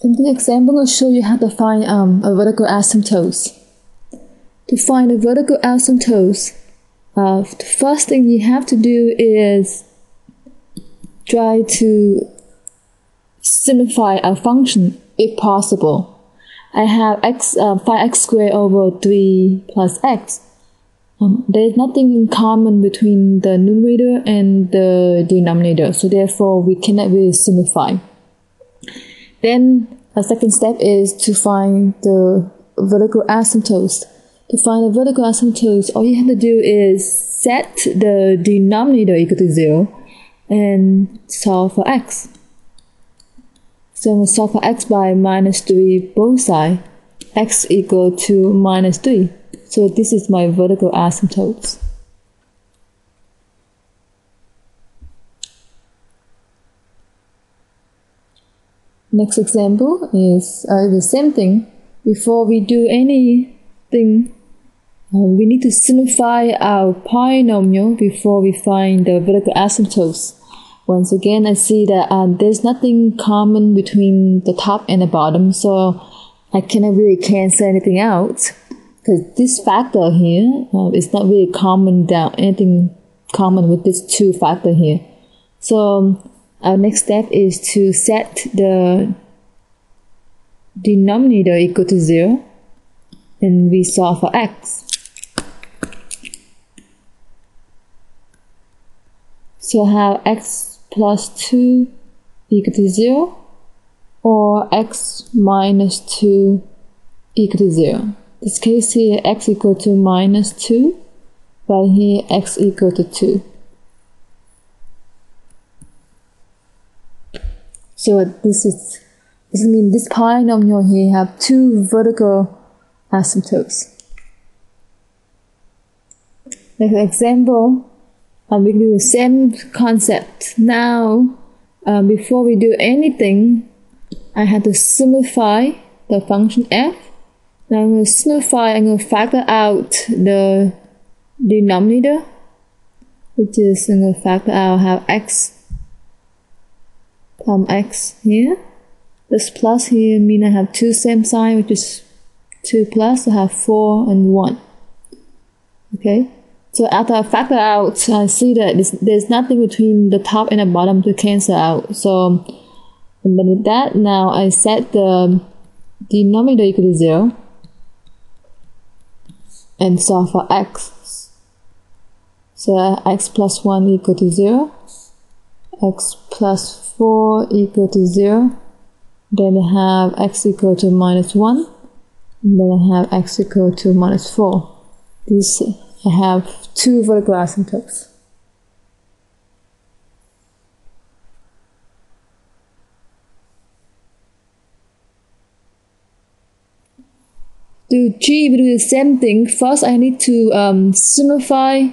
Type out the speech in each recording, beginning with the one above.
In this example, I'll show you how to find a vertical asymptotes. To find a vertical asymptotes, the first thing you have to do is try to simplify a function if possible. I have 5x squared over 3 plus x. There is nothing in common between the numerator and the denominator, so therefore we cannot really simplify. Then a second step is to find the vertical asymptotes. To find the vertical asymptotes, all you have to do is set the denominator equal to 0 and solve for x. So I'm going to solve for x by minus 3 both sides. X equal to minus 3. So this is my vertical asymptotes. Next example is the same thing. Before we do anything, we need to simplify our polynomial before we find the vertical asymptotes. Once again, I see that there's nothing common between the top and the bottom, so I cannot really cancel anything out, because this factor here is not really anything common with this two factor here. So our next step is to set the denominator equal to 0 and we solve for x. So have x plus 2 equal to 0 or x minus 2 equal to 0. In this case here x equal to minus 2, but here x equal to 2. So this means this polynomial here have two vertical asymptotes. Next example, we do the same concept. Now, before we do anything, I have to simplify the function f. Now I'm going to simplify, I'm going to factor out the denominator, which is I'm going to factor out, have x from x here. This plus here means I have two same sign, which is 2 plus, so I have 4 and 1. Okay. So after I factor out, I see that there's nothing between the top and the bottom to cancel out. So and then with that, now I set the denominator equal to 0 and solve for x. So x plus 1 equal to 0, x plus 4 equal to 0, then I have x equal to minus 1, and then I have x equal to minus 4. These I have two vertical asymptotes. To G, we do the same thing. First, I need to simplify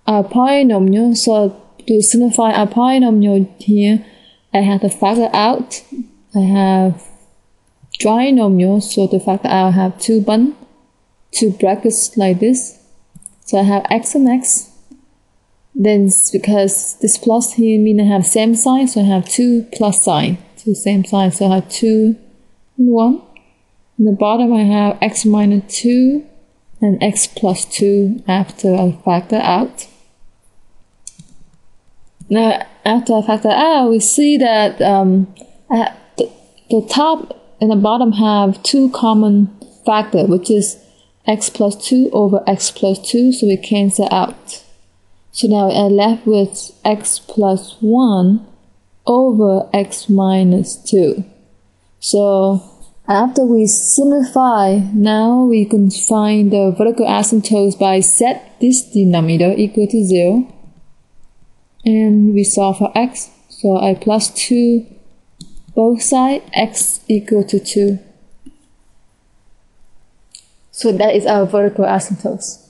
our polynomial. So to simplify our polynomial here, I have to factor out. I have trinomial, so to factor out, I have two brackets like this. So I have x and x. Then because this plus here means I have same sign, so I have two plus sign, two same sign. So I have 2 and 1. In the bottom I have x minus 2 and x plus 2 after I factor out. Now after I factor out, we see that the top and the bottom have two common factors, which is x plus 2 over x plus 2, so we cancel out. So now I'm left with x plus 1 over x minus 2. So after we simplify, now we can find the vertical asymptotes by set this denominator equal to 0 and we solve for x. So I plus 2 both sides, x equal to 2. So that is our vertical asymptotes.